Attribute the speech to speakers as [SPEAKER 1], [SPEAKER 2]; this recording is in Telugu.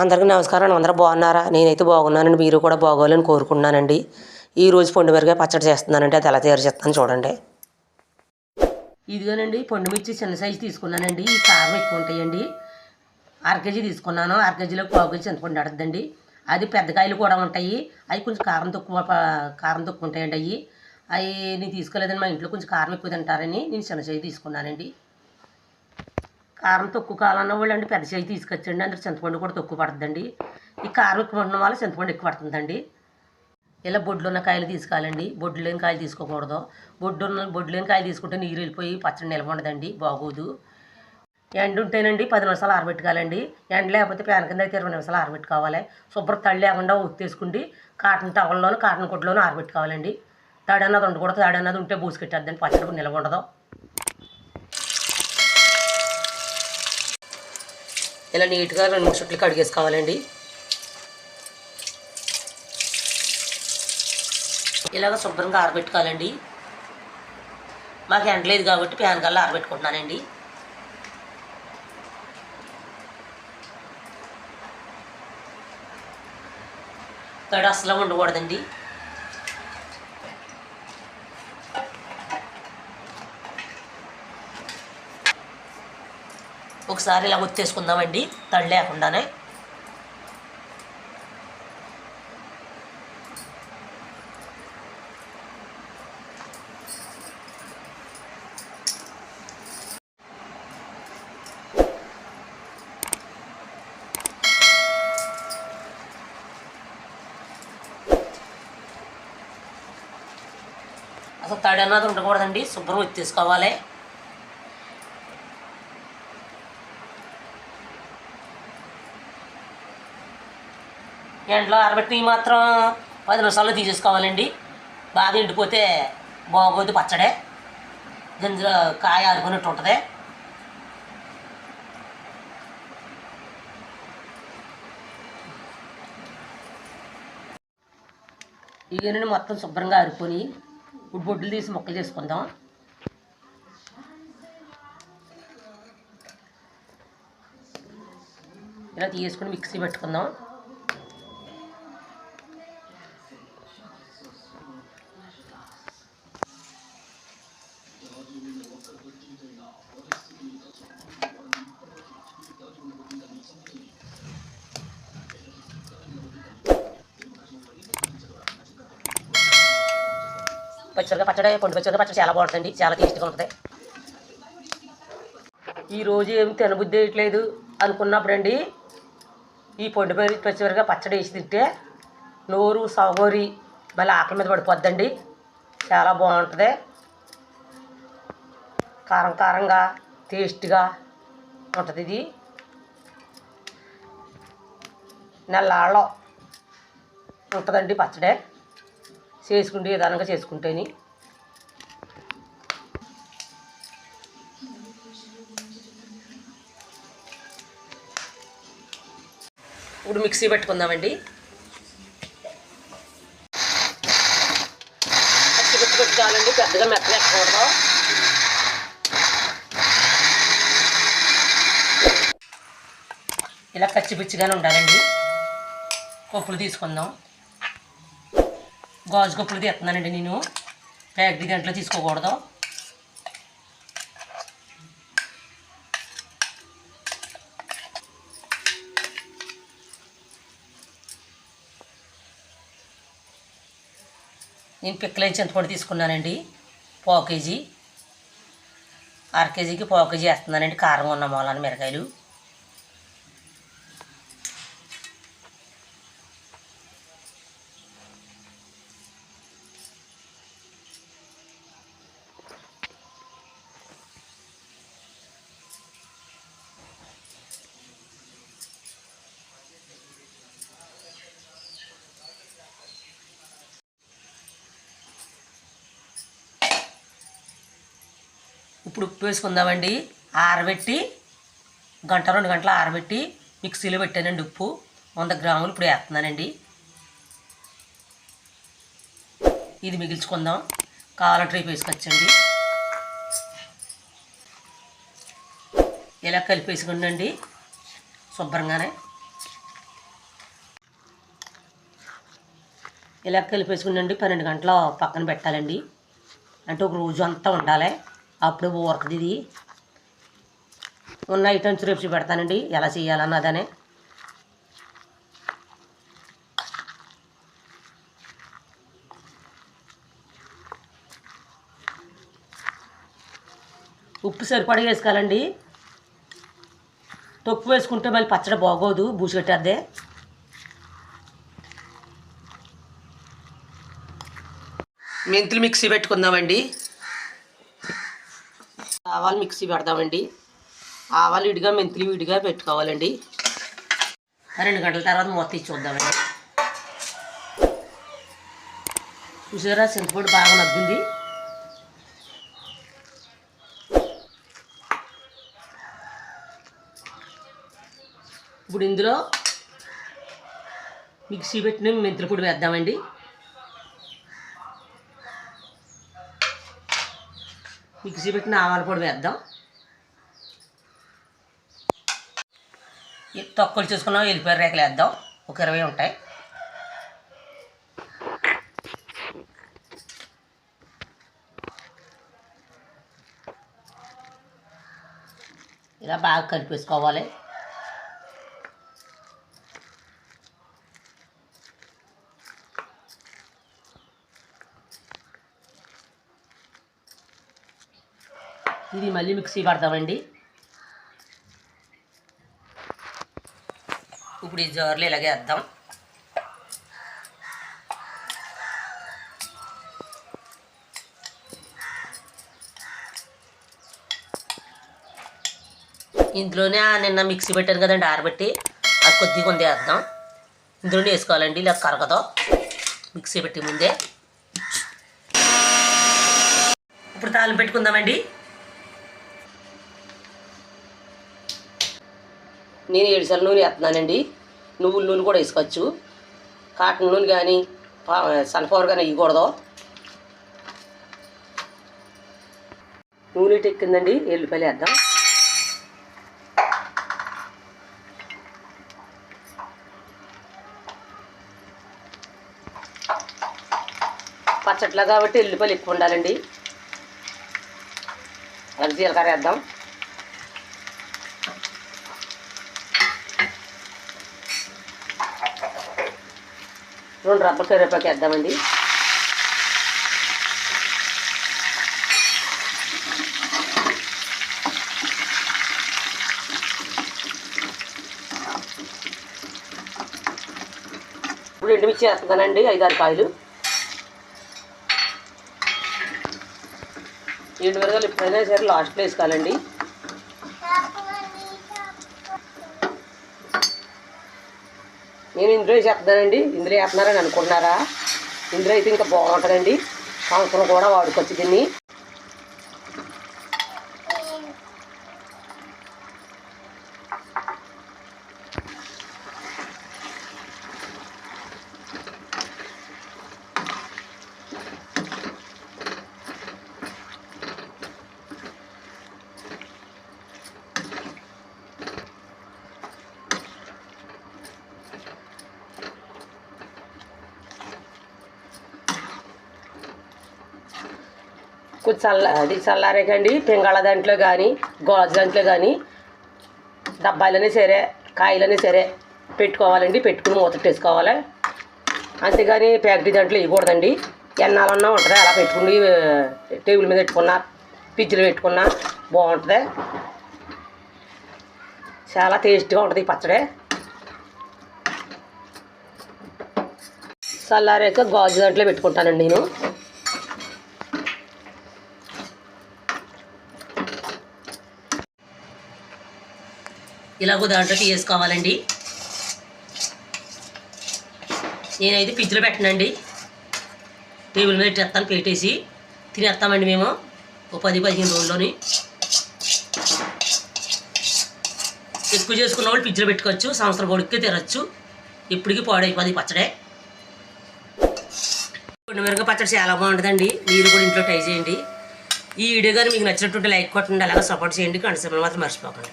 [SPEAKER 1] అందరికీ నమస్కారం. అందరూ బాగున్నారా? నేనైతే బాగున్నానండి. మీరు కూడా బాగోవాలని కోరుకుంటున్నానండి. ఈరోజు పొండుమిరకాయ పచ్చడి చేస్తున్నానండి. అది ఎలా తయారు చేస్తాను చూడండి. ఇదిగోనండి పొండుమిర్చి చిన్న సైజు తీసుకున్నానండి. ఈ కారం ఎక్కువ ఉంటాయండి. అరకేజీ తీసుకున్నాను. అరకేజీలో పావు కేజీ చింతపండు పడుతుందండి. అది పెద్ద కాయలు కూడా ఉంటాయి. అవి కొంచెం కారం తక్కువ ఉంటాయండి. అవి నేను తీసుకోలేదండి. మా ఇంట్లో కొంచెం కారం ఎక్కువ తింటారని నేను చిన్న సైజు తీసుకున్నానండి. కారం తక్కువ కావాలన్న వాళ్ళు అండి పెద్ద సైజు తీసుకొచ్చండి. అందులో చింతపండు కూడా తక్కువ పడుతుందండి. ఈ కారం ఎక్కువ ఉండడం వల్ల చింతపండు ఎక్కువ పడుతుందండి. ఇలా బొడ్లు ఉన్న కాయలు తీసుకోవాలండి. బొడ్లు లేని కాయలు తీసుకోకూడదు. బొడ్డు లేని కాయలు తీసుకుంటే నీరు వెళ్ళిపోయి పచ్చడి నిల్వ ఉండదండి, బాగోదు. ఎండ ఉంటేనండి 10 నిమిషాలు ఆరబెట్టుకోవాలండి. ఎండ లేకపోతే ప్యాన్ కింద అయితే 20 నిమిషాలు ఆరబెట్టుకోవాలి. శుభ్రం తడి లేకుండా ఉత్తేసుకుండి కాటన్ టవల్లోను కాటన్ గుడ్లోనూ ఆరబెట్టుకోవాలండి. తడి అన్నది ఉండకూడదు. తడి అన్నది ఉంటే బూసుకెట్టేద్దండి, పచ్చడి నిల్వ ఉండదు. ఇలా నీట్గా 2-3 చుట్లు కడిగేసుకోవాలండి. ఇలాగ శుభ్రంగా ఆరబెట్టుకోవాలండి. మాకు ఎండలేదు కాబట్టి ప్యాన్ కల్లా ఆరబెట్టుకుంటున్నానండి. తడి అసలు ఉండకూడదండి. ఒకసారి ఇలా ఒత్తేసుకుందామండి తడి లేకుండానే. అసలు తడి అన్నది ఉండకూడదండి. శుభ్రం ఒత్తేసుకోవాలి. ఎండలో ఆరబెట్టి మాత్రం 10 నిమిషాల్లో తీసేసుకోవాలండి. బాగా ఎండిపోతే బాగోదు పచ్చడే. గింజలో కాయ ఆరుకున్నట్టు ఉంటుంది. ఇవన్నీ మొత్తం శుభ్రంగా ఆరుకొని ఇప్పుడు బొడ్డులు తీసి ముక్కలు చేసుకుందాం. ఇలా తీసుకొని మిక్సీ పెట్టుకుందాం. పొండు పచ్చిమిరపకాయ పచ్చడి చాలా బాగుంటుందండి. చాలా టేస్ట్గా ఉంటుంది. ఈరోజు ఏమి తినబుద్ధి వేయట్లేదు అనుకున్నప్పుడండి ఈ పొండు పచ్చిమిరపకాయ పచ్చడి వేసి తింటే నోరు సగోరి మళ్ళీ ఆకలి మీద పడిపోద్దండి. చాలా బాగుంటుంది. కారం కారంగా టేస్ట్గా ఉంటుంది. ఇది నెల్లాళ్ళలో ఉంటుందండి పచ్చడే. చేసుకుంటే విధానంగా చేసుకుంటేని ఇప్పుడు మిక్సీ పెట్టుకుందామండి. పచ్చి పెట్టుకోవాలండి. పెద్దగా మెత్తగా ఎక్కకూడదు. ఇలా కచ్చిపిచ్చిగానే ఉండాలండి. పప్పులు తీసుకుందాం. గాజు కప్పులు తీస్తున్నానండి నేను. ప్యాకెట్ గంటలో తీసుకోకూడదు. నేను పిక్కలేని చింతపండు తీసుకున్నానండి. పావు కేజీ. అరకేజీకి పావు కేజీ వేస్తున్నానండి. కారం ఉన్న మూలాన మిరకాయలు. ఇప్పుడు ఉప్పు వేసుకుందామండి. ఆరబెట్టి 1-2 గంటలు ఆరబెట్టి మిక్సీలో పెట్టానండి. ఉప్పు 100 గ్రాములు ఇప్పుడు వేస్తున్నానండి. ఇది మిగిల్చుకుందాం. కావాలంటే రేపు వేసుకొచ్చండి. ఇలా కలిపేసుకుండండి శుభ్రంగానే. ఇలా కలిపేసుకునండి 12 గంటలు పక్కన పెట్టాలండి. అంటే ఒక రోజు అంతా ఉండాలి, అప్పుడు ఊరుతుంది. ఇది ఉన్న ఐటమ్స్ రేపు పెడతానండి ఎలా చేయాలన్నదనే. ఉప్పు సరిపడా వేసుకోవాలండి. తక్కువ వేసుకుంటే మళ్ళీ పచ్చడి బాగోదు, బూసి కట్టేద్దే. మెంతులు మిక్సీ పెట్టుకుందామండి. ఆవాలు మిక్సీ పెడదామండి. ఆవాలు విడిగా, మెంతులు విడిగా పెట్టుకోవాలండి. 2 గంటల తర్వాత మూత తీసి చూద్దామండి. చూసారా, చింతపొడి బాగా మగ్గింది. ఇప్పుడు ఇందులో మిక్సీ పెట్టిన మెంతుల పొడి వేద్దామండి. మిక్సీ పెట్టిన ఆవాల పొడి వేద్దాం. తొక్కలు చేసుకున్నాం ఎల్లిపాయ రేకలు వేద్దాం. ఒక 20 ఉంటాయి. ఇలా బాగా కలిపేసుకోవాలి. ఇది మళ్ళీ మిక్సీ పడతామండి. ఇప్పుడు ఈ జార్లు ఇలాగే వేద్దాం. ఇందులోనే నిన్న మిక్సీ పెట్టాను కదండి ఆరబెట్టి, అది కొద్దిగా ఉంది వేద్దాం. ఇందులోనే వేసుకోవాలండి, ఇలా కరగదు మిక్సీ పెట్టి ముందే. ఇప్పుడు తాలింపు పెట్టుకుందామండి. నేను 7 సార్లు నూనె వేస్తున్నానండి. నువ్వుల నూనె కూడా వేసుకోవచ్చు. కాటన్ నూనె కానీ సన్ఫ్లవర్ కానీ వేయకూడదు. నూనె ఎక్కిందండి, ఎల్లిపాయలు వేద్దాం. పచ్చట్లా కాబట్టి ఎల్లిపాయలు ఎక్కువ ఉండాలండి. అలాగే జీలకర్ర వేద్దాం. రెండు రబ్బర్ కరివేపాకు వేద్దామండి. ఇప్పుడు ఎండుమిర్చి వేస్తున్నానండి, 5-6 కాయలు. ఎండుమిరగాయలు ఎప్పుడైనా సరే లాస్ట్లో వేసుకోవాలండి. నేను ఇందులో వేసేస్తున్నానండి. ఇందులో వేస్తున్నారని అనుకుంటున్నారా? ఇందులో అయితే ఇంకా బాగుంటుందండి. సంవత్సరం కూడా వాడుకోవచ్చు దీన్ని. కొంచెం చల్లారేకండి పింగాళ దాంట్లో కానీ గాజు దాంట్లో కానీ డబ్బాలనే సరే కాయలనే సరే పెట్టుకోవాలండి. పెట్టుకుని మూతట్టేసుకోవాలి. అంతేగాని ప్యాకెట్ దాంట్లో ఇవ్వకూడదండి. ఎన్నాలన్నా ఉంటుంది. అలా పెట్టుకుని టేబుల్ మీద పెట్టుకున్నా, ఫ్రిడ్జ్లో పెట్టుకున్నా బాగుంటుంది. చాలా టేస్ట్గా ఉంటుంది ఈ పచ్చడి. చల్లారాక గాజు దాంట్లో పెట్టుకుంటానండి నేను. ఇలాగో దాంట్లోకి వేసుకోవాలండి. నేనైతే ఫ్రిడ్జ్లో పెట్టనండి, టేబుల్ మీద పెట్టేస్తాను. పెట్టేసి తినేస్తామండి మేము ఓ 10-15 రోజుల్లోని. ఎక్కువ చేసుకున్న వాళ్ళు ఫ్రిడ్జ్లో పెట్టుకోవచ్చు, సంవత్సరం పొడికే తినచ్చు. ఇప్పటికీ పాడైపోతుంది పచ్చడే. మిరపకాయ పచ్చడి చాలా బాగుంటుందండి. మీరు కూడా ఇంట్లో ట్రై చేయండి. ఈ వీడియో కానీ మీకు నచ్చినట్టుంటే లైక్ కొట్టండి, అలాగే సపోర్ట్ చేయండి. కండి మాత్రం మర్చిపోకండి.